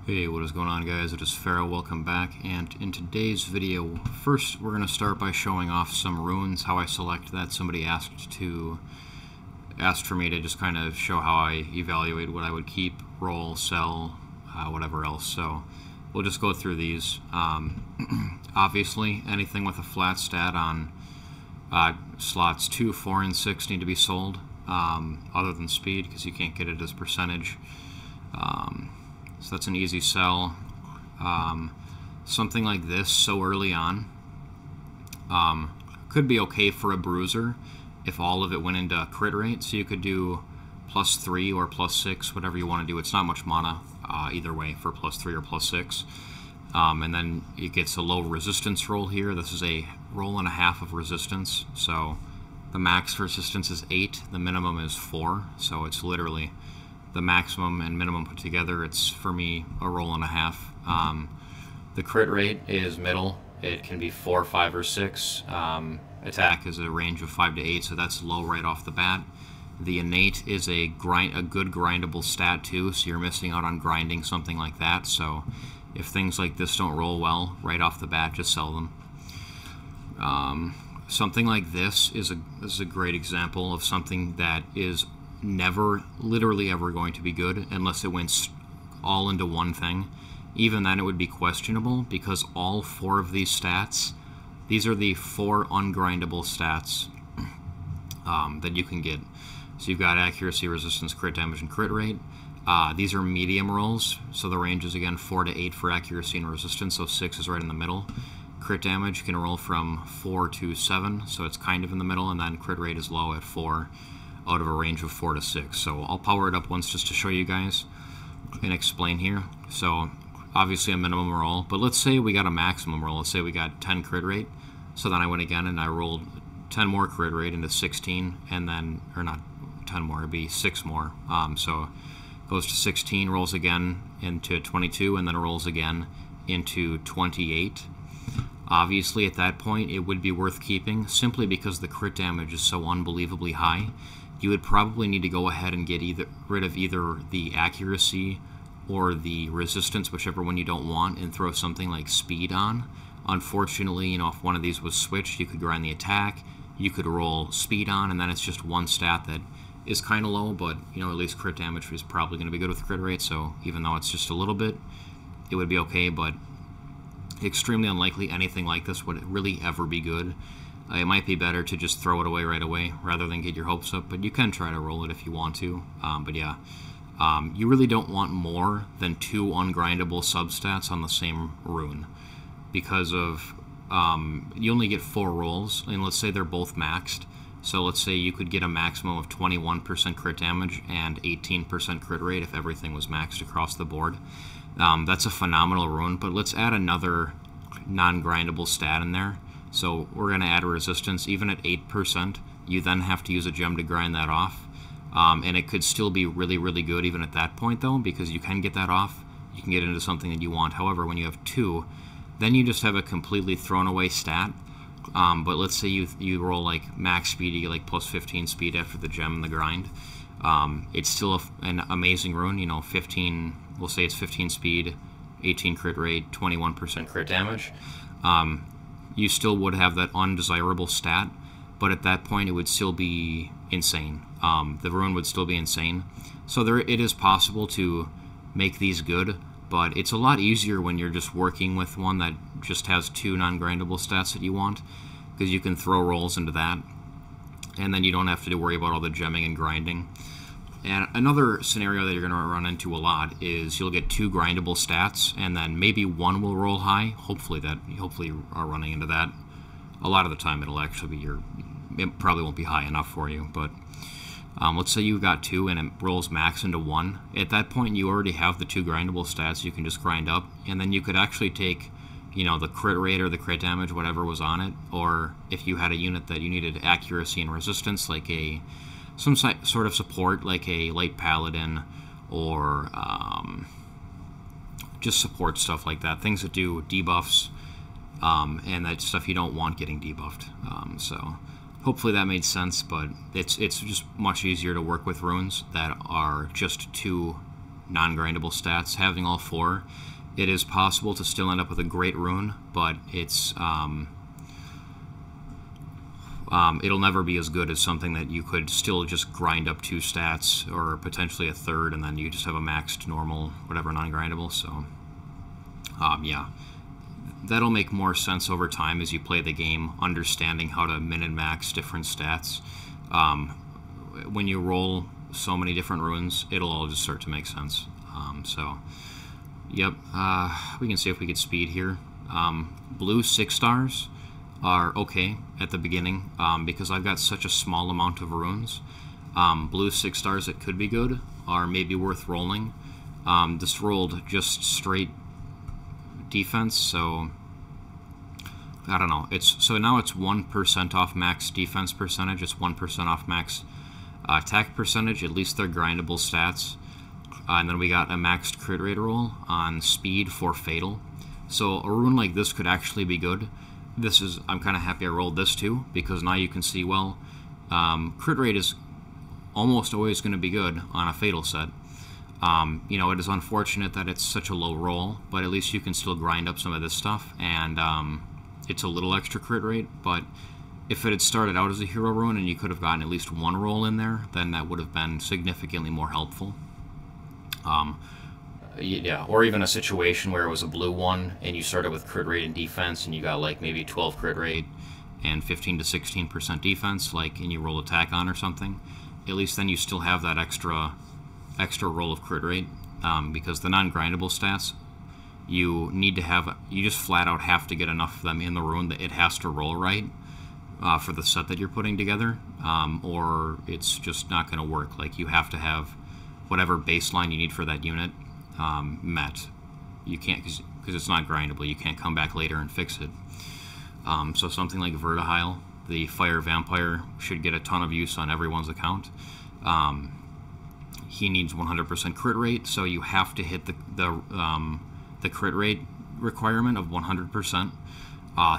Hey, what is going on, guys? It is Pharaoh. Welcome back, and in today's video, first we're going to start by showing off some runes, how I select that. Somebody asked for me to just kind of show how I evaluate what I would keep, roll, sell, whatever else. So we'll just go through these. Obviously, anything with a flat stat on slots 2, 4, and 6 need to be sold, other than speed, because you can't get it as percentage. So that's an easy sell. Something like this so early on could be okay for a bruiser if all of it went into crit rate. So you could do +3 or +6, whatever you want to do. It's not much mana either way for +3 or +6. And then it gets a low resistance roll here. This is a roll and a half of resistance. So the max resistance is 8, the minimum is 4. So it's literally the maximum and minimum put together. It's, for me, a roll and a half. The crit rate is middle. It can be 4, 5, or 6. Attack is a range of 5 to 8, so that's low right off the bat. The innate is a good grindable stat too, so you're missing out on grinding something like that. So if things like this don't roll well right off the bat, just sell them. Something like this is a great example of something that is never, literally ever going to be good unless it went all into one thing. Even then it would be questionable, because all 4 of these stats, these are the 4 ungrindable stats that you can get. So you've got accuracy, resistance, crit damage, and crit rate. These are medium rolls, so the range is again 4 to 8 for accuracy and resistance, so 6 is right in the middle. Crit damage can roll from 4 to 7, so it's kind of in the middle, and then crit rate is low at 4. Out of a range of 4 to 6. So I'll power it up once just to show you guys and explain here. So obviously a minimum roll, but let's say we got a maximum roll. Let's say we got 10 crit rate. So then I went again and I rolled 10 more crit rate into 16, and then, or not 10 more, it'd be 6 more. So it goes to 16, rolls again into 22, and then rolls again into 28. Obviously at that point it would be worth keeping, simply because the crit damage is so unbelievably high. You would probably need to go ahead and get rid of either the accuracy or the resistance, whichever one you don't want, and throw something like speed on. Unfortunately, you know, if one of these was switched, you could grind the attack, you could roll speed on, and then it's just one stat that is kind of low, but, you know, at least crit damage is probably going to be good with crit rate, so even though it's just a little bit, it would be okay, but extremely unlikely anything like this would really ever be good. It might be better to just throw it away right away rather than get your hopes up, but you can try to roll it if you want to. But yeah, you really don't want more than 2 ungrindable substats on the same rune, because of you only get 4 rolls, and let's say they're both maxed. So let's say you could get a maximum of 21% crit damage and 18% crit rate if everything was maxed across the board. That's a phenomenal rune, but let's add another non-grindable stat in there. So we're going to add a resistance. Even at 8%, you then have to use a gem to grind that off. And it could still be really, really good even at that point, though, because you can get that off. You can get into something that you want. However, when you have 2, then you just have a completely thrown away stat. But let's say you roll like max speed, you get like +15 speed after the gem and the grind. It's still an amazing rune, you know, 15, we'll say it's 15 speed, 18 crit rate, 21% crit damage. You still would have that undesirable stat, but at that point it would still be insane. The rune would still be insane. So it is possible to make these good, but it's a lot easier when you're just working with one that just has 2 non-grindable stats that you want, because you can throw rolls into that, and then you don't have to worry about all the gemming and grinding. And another scenario that you're going to run into a lot is you'll get 2 grindable stats, and then maybe one will roll high. Hopefully you are running into that. A lot of the time it'll actually be it probably won't be high enough for you, but let's say you got 2 and it rolls max into 1. At that point you already have the 2 grindable stats you can just grind up, and then you could actually take, you know, the crit rate or the crit damage, whatever was on it, or if you had a unit that you needed accuracy and resistance, like some sort of support, like a light paladin, or just support stuff like that, things that do debuffs, and that stuff you don't want getting debuffed. So hopefully that made sense, but it's just much easier to work with runes that are just 2 non-grindable stats, having all 4, it is possible to still end up with a great rune, but it's it'll never be as good as something that you could still just grind up 2 stats, or potentially a third, and then you just have a maxed normal, whatever, non-grindable. So, yeah, that'll make more sense over time as you play the game, understanding how to min and max different stats. When you roll so many different runes, it'll all just start to make sense. So, yep, we can see if we get speed here. Blue 6 stars are okay at the beginning, because I've got such a small amount of runes. Blue 6 stars that could be good are maybe worth rolling. This rolled just straight defense, so I don't know. So now it's 1% off max defense percentage. It's 1% off max attack percentage. At least they're grindable stats. And then we got a maxed crit rate roll on speed for fatal. So a rune like this could actually be good. I'm kind of happy I rolled this too, because now you can see, well, crit rate is almost always going to be good on a fatal set. You know, it is unfortunate that it's such a low roll, but at least you can still grind up some of this stuff, and it's a little extra crit rate. But if it had started out as a hero rune and you could have gotten at least 1 roll in there, then that would have been significantly more helpful. Yeah, or even a situation where it was a blue one and you started with crit rate and defense and you got like maybe 12 crit rate and 15 to 16% defense, like, and you roll attack on or something. At least then you still have that extra roll of crit rate, because the non-grindable stats, you just flat out have to get enough of them in the rune that it has to roll right for the set that you're putting together, or it's just not going to work. Like, you have to have whatever baseline you need for that unit met. You can't, because it's not grindable. You can't come back later and fix it. So something like Vertihile, the fire vampire, should get a ton of use on everyone's account. He needs 100% crit rate, so you have to hit the crit rate requirement of 100%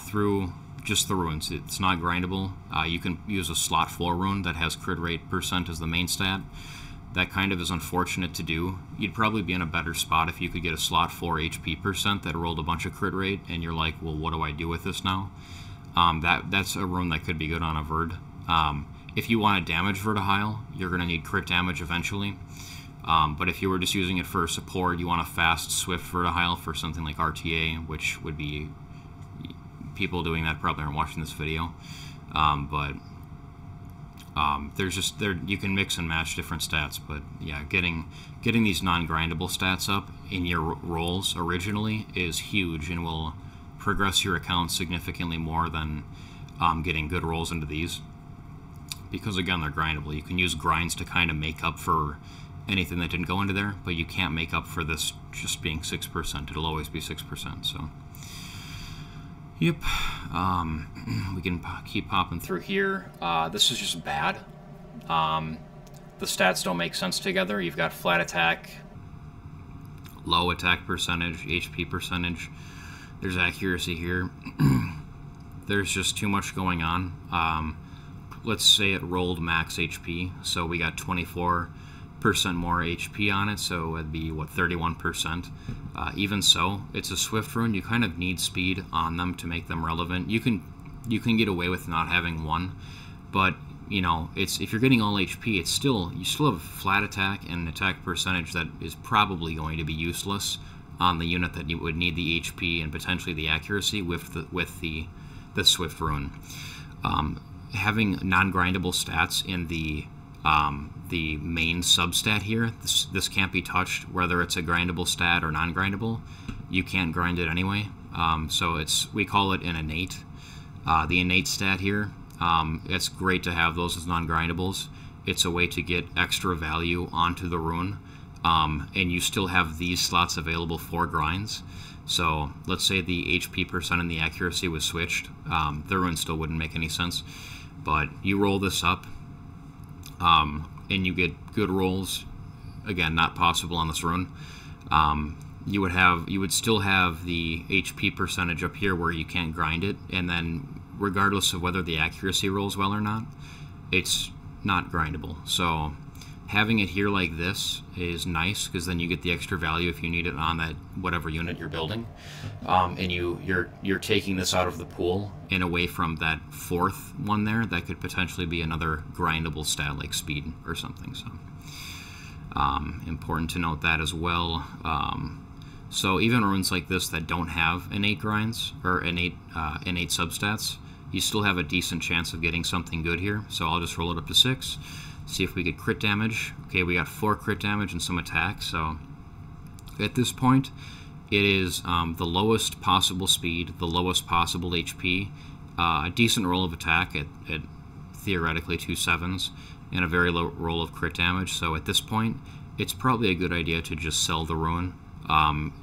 through just the runes. It's not grindable. You can use a slot 4 rune that has crit rate percent as the main stat. That kind of is unfortunate to do. You'd probably be in a better spot if you could get a slot 4 HP percent that rolled a bunch of crit rate, and you're like, well, what do I do with this now? That's a rune that could be good on a Verd. If you want to damage Vertihile, you're going to need crit damage eventually. But if you were just using it for support, you want a fast, swift Vertihile for something like RTA, which would be... people doing that probably aren't watching this video. You can mix and match different stats, but yeah, getting these non-grindable stats up in your rolls originally is huge and will progress your account significantly more than getting good rolls into these, because again, they're grindable. You can use grinds to kind of make up for anything that didn't go into there, but you can't make up for this just being 6%. It'll always be 6%. So yep, we can keep popping through here. This is just bad. The stats don't make sense together. You've got flat attack, low attack percentage, HP percentage. There's accuracy here. There's just too much going on. Let's say it rolled max HP, so we got 24% more HP on it, so it'd be, what, 31%. Even so, it's a swift rune. You kind of need speed on them to make them relevant. You can get away with not having one, but you know, if you're getting all HP, you still have flat attack and attack percentage that is probably going to be useless on the unit that you would need the HP and potentially the accuracy with the swift rune. Having non-grindable stats in the main substat here, this can't be touched, whether it's a grindable stat or non-grindable. You can't grind it anyway. So we call it an innate. The innate stat here, it's great to have those as non-grindables. It's a way to get extra value onto the rune, and you still have these slots available for grinds. So let's say the HP percent and the accuracy was switched. The rune still wouldn't make any sense, but you roll this up, and you get good rolls. Again, not possible on this rune. You would still have the HP percentage up here where you can't grind it, and then regardless of whether the accuracy rolls well or not, it's not grindable. So having it here like this is nice, because then you get the extra value if you need it on that whatever unit you're building, and you're taking this out of the pool and away from that fourth one there that could potentially be another grindable stat like speed or something. So important to note that as well. So even runes like this that don't have innate grinds or innate substats, you still have a decent chance of getting something good here. So I'll just roll it up to 6, see if we get crit damage. Okay, we got 4 crit damage and some attack. So at this point, it is the lowest possible speed, the lowest possible HP, a decent roll of attack at theoretically 2 7s, and a very low roll of crit damage. So at this point, it's probably a good idea to just sell the rune.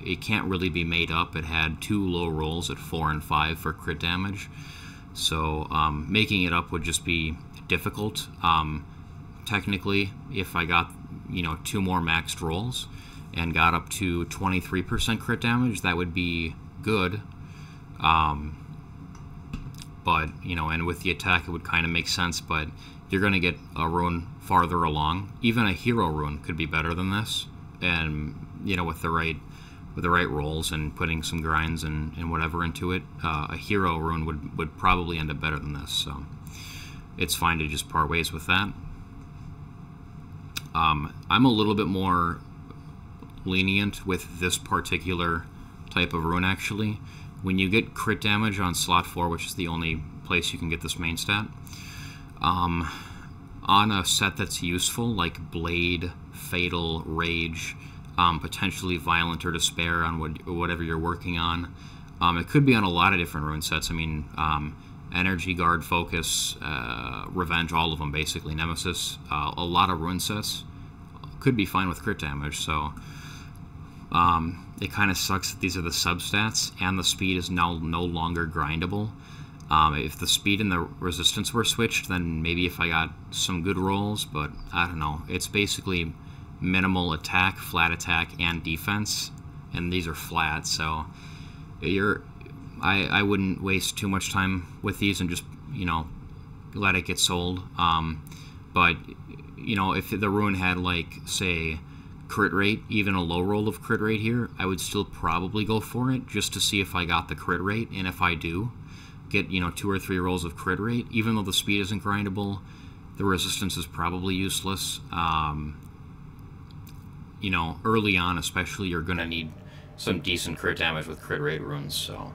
It can't really be made up. It had 2 low rolls at 4 and 5 for crit damage. So making it up would just be difficult. Technically, if I got 2 more maxed rolls and got up to 23% crit damage, that would be good. But and with the attack, it would kind of make sense. But you're going to get a rune farther along. Even a hero rune could be better than this, and with the right rolls and putting some grinds and whatever into it, a hero rune would probably end up better than this. So it's fine to just part ways with that. I'm a little bit more lenient with this particular type of rune, actually. When you get crit damage on slot 4, which is the only place you can get this main stat, on a set that's useful, like Blade, Fatal, Rage, potentially Violent or Despair on whatever you're working on. It could be on a lot of different rune sets. I mean, Energy, Guard, Focus, Revenge, all of them basically, Nemesis. A lot of rune sets could be fine with crit damage, so it kind of sucks that these are the substats, and the speed is now no longer grindable. If the speed and the resistance were switched, then maybe if I got some good rolls, but I don't know. It's basically minimal attack, flat attack, and defense, and these are flat, so I wouldn't waste too much time with these and just let it get sold. But if the rune had, like, say, crit rate, even a low roll of crit rate here, I would still probably go for it just to see if I got the crit rate. And if I do get 2 or 3 rolls of crit rate, even though the speed isn't grindable, the resistance is probably useless. Early on especially, you're going to need some decent crit damage with crit rate runes. So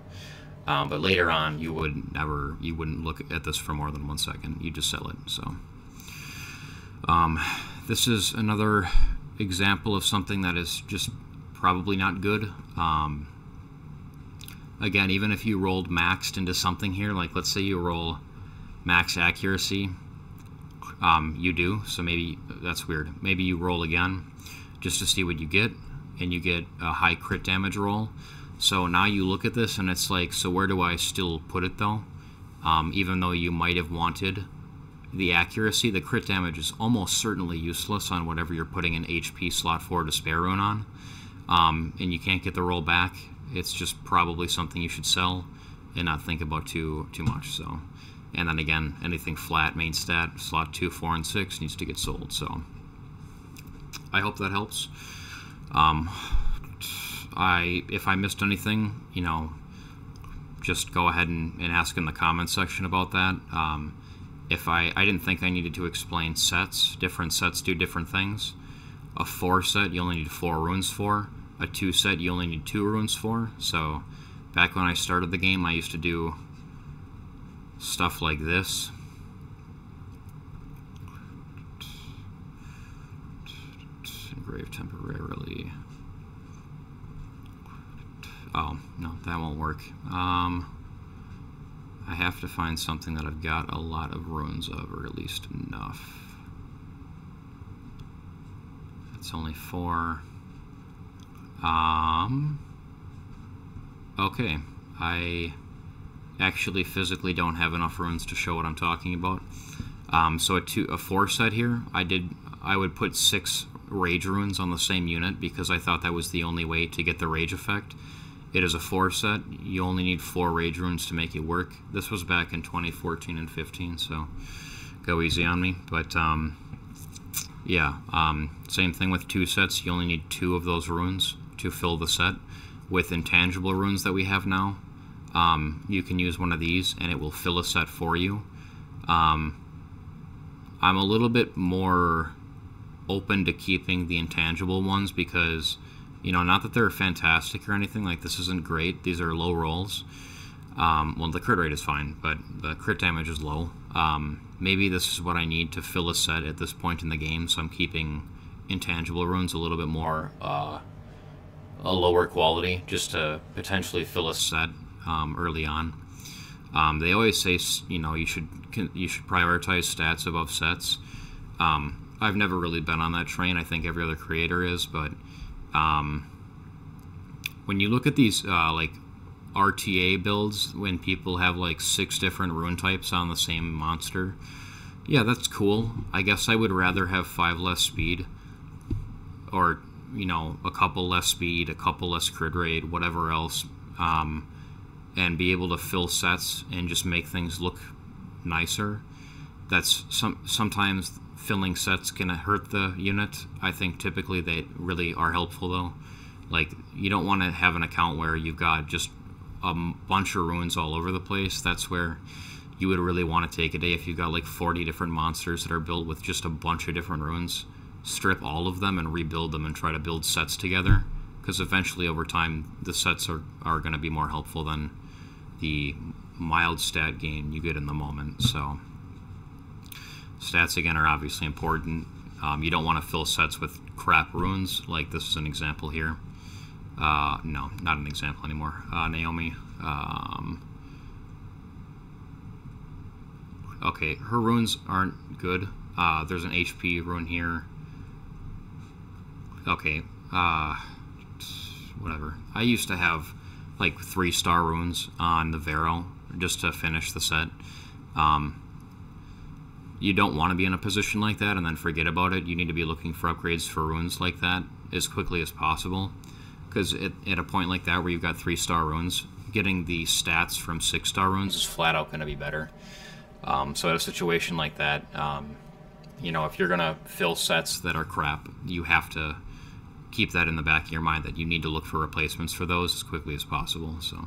but later on, you wouldn't look at this for more than 1 second. You just sell it. So this is another example of something that is just probably not good. Again, even if you rolled maxed into something here, like let's say you roll max accuracy, you do, so maybe that's weird. Maybe you roll again just to see what you get, and you get a high crit damage roll. So now you look at this and it's like, so where do I still put it though? Even though you might have wanted the accuracy, the crit damage is almost certainly useless on whatever you're putting an HP slot 4 Despair rune on, and you can't get the roll back. It's just probably something you should sell and not think about too much. So, and then again, anything flat main stat slot 2, 4, and 6 needs to get sold. So I hope that helps. If I missed anything, just go ahead and ask in the comments section about that. If I didn't think I needed to explain sets. Different sets do different things. A 4 set you only need 4 runes for. A 2 set you only need 2 runes for. So back when I started the game, I used to do stuff like this. Engrave temporarily. Oh, no, that won't work. I have to find something that I've got a lot of runes of, or at least enough. It's only 4. Okay, I actually physically don't have enough runes to show what I'm talking about. So a 4 set here, I would put 6 rage runes on the same unit because I thought that was the only way to get the rage effect. It is a 4 set. You only need 4 rage runes to make it work. This was back in 2014 and 15, so go easy on me. But Yeah, same thing with 2 sets. You only need 2 of those runes to fill the set. With intangible runes that we have now, you can use one of these and it will fill a set for you. I'm a little bit more open to keeping the intangible ones because, you know, not that they're fantastic or anything, like this isn't great, these are low rolls. Well, the crit rate is fine, but the crit damage is low. Maybe this is what I need to fill a set at this point in the game, so I'm keeping intangible runes a little bit more a lower quality, just to potentially fill a set early on. They always say, you know, you should prioritize stats above sets. I've never really been on that train. I think every other creator is, but when you look at these like RTA builds, when people have like 6 different rune types on the same monster, yeah, that's cool. I guess I would rather have 5 less speed, or, you know, a couple less speed, a couple less crit rate, whatever else, and be able to fill sets and just make things look nicer. That's sometimes filling sets can hurt the unit. I think typically they really are helpful though. Like, you don't want to have an account where you've got just a bunch of runes all over the place. That's where you would really want to take a day. If you've got like 40 different monsters that are built with just a bunch of different runes, strip all of them and rebuild them and try to build sets together, because eventually over time the sets are going to be more helpful than the mild stat gain you get in the moment. So stats again are obviously important. You don't want to fill sets with crap runes, like this is an example here. No, not an example anymore. Naomi. Okay, her runes aren't good. There's an HP rune here. Okay, whatever. I used to have like 3-star runes on the Vero just to finish the set. You don't want to be in a position like that and then forget about it. You need to be looking for upgrades for runes like that as quickly as possible, because at a point like that where you've got 3-star runes, getting the stats from 6-star runes is flat out going to be better. So at a situation like that, you know, if you're going to fill sets that are crap, you have to keep that in the back of your mind that you need to look for replacements for those as quickly as possible. So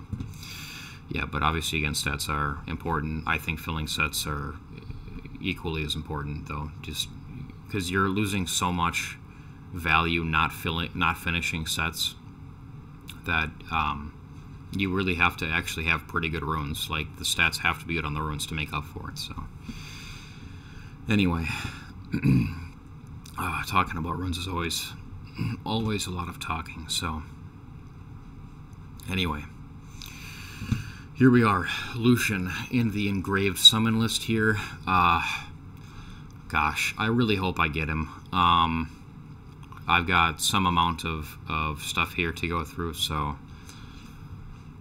yeah, but obviously again, stats are important. I think filling sets are equally as important though, just because you're losing so much value not finishing sets, that you really have to actually have pretty good runes. Like, the stats have to be good on the runes to make up for it. So anyway, talking about runes is always a lot of talking. So anyway, here we are, Lucian in the engraved summon list here. Gosh, I really hope I get him. I've got some amount of stuff here to go through, so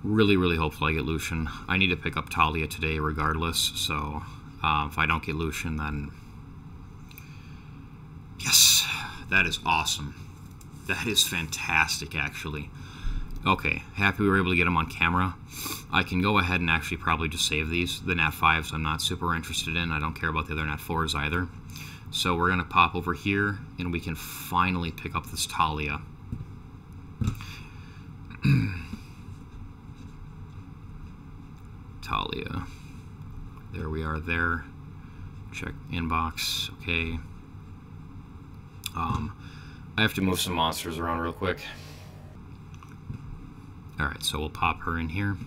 really hopeful I get Lucian. I need to pick up Talia today regardless, so if I don't get Lucian, then yes, that is awesome. That is fantastic, actually. Okay, happy we were able to get him on camera. I can go ahead and actually probably just save these. The Nat 5s I'm not super interested in. I don't care about the other Nat 4s either. So we're going to pop over here, and we can finally pick up this Talia. Talia. There we are there. Check inbox. Okay. I have to move some monsters around real quick. Alright, so we'll pop her in here,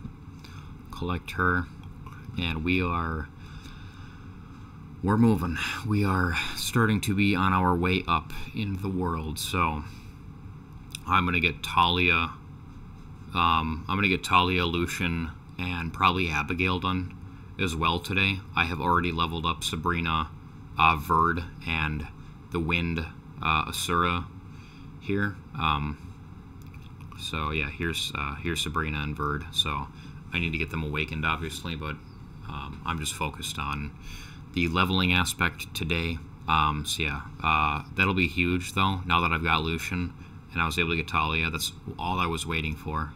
collect her, and we're moving. We are starting to be on our way up in the world, so I'm gonna get Talia, Lucian, and probably Abigail done as well today. I have already leveled up Sabrina, Verd, and the Wind, Asura here. So yeah, here's Sabrina and Verd. So I need to get them awakened, obviously, but I'm just focused on the leveling aspect today. So yeah, that'll be huge though. Now that I've got Lucian and I was able to get Talia, that's all I was waiting for.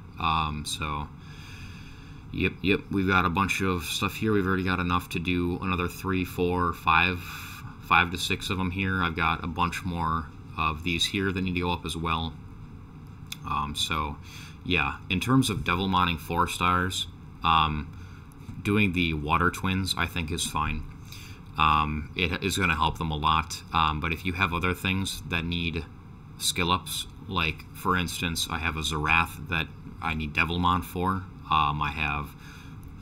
So yep, we've got a bunch of stuff here. We've already got enough to do another 3, 4, 5 5 to 6 of them here. I've got a bunch more of these here that need to go up as well. So yeah, in terms of Devilmoning 4 stars, doing the water twins I think is fine. It is going to help them a lot, but if you have other things that need skill ups, like for instance I have a Zerath that I need Devilmon for, I have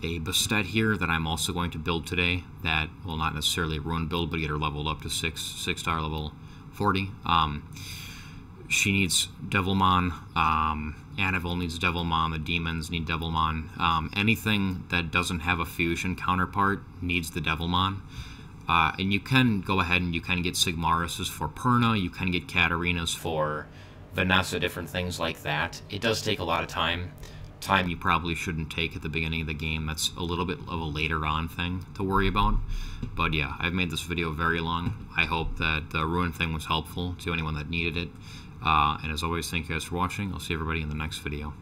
a Bastet here that I'm also going to build today that will not necessarily ruin build but get her leveled up to 6 star level 40. She needs Devilmon, Annabelle needs Devilmon, the demons need Devilmon. Anything that doesn't have a fusion counterpart needs the Devilmon. And you can go ahead and you can get Sigmaris's for Perna, you can get Katarina's for Vanessa, different things like that. It does take a lot of time. Time you probably shouldn't take at the beginning of the game. That's a little bit of a later on thing to worry about. But yeah, I've made this video very long. I hope that the Ruin thing was helpful to anyone that needed it. And as always, thank you guys for watching. I'll see everybody in the next video.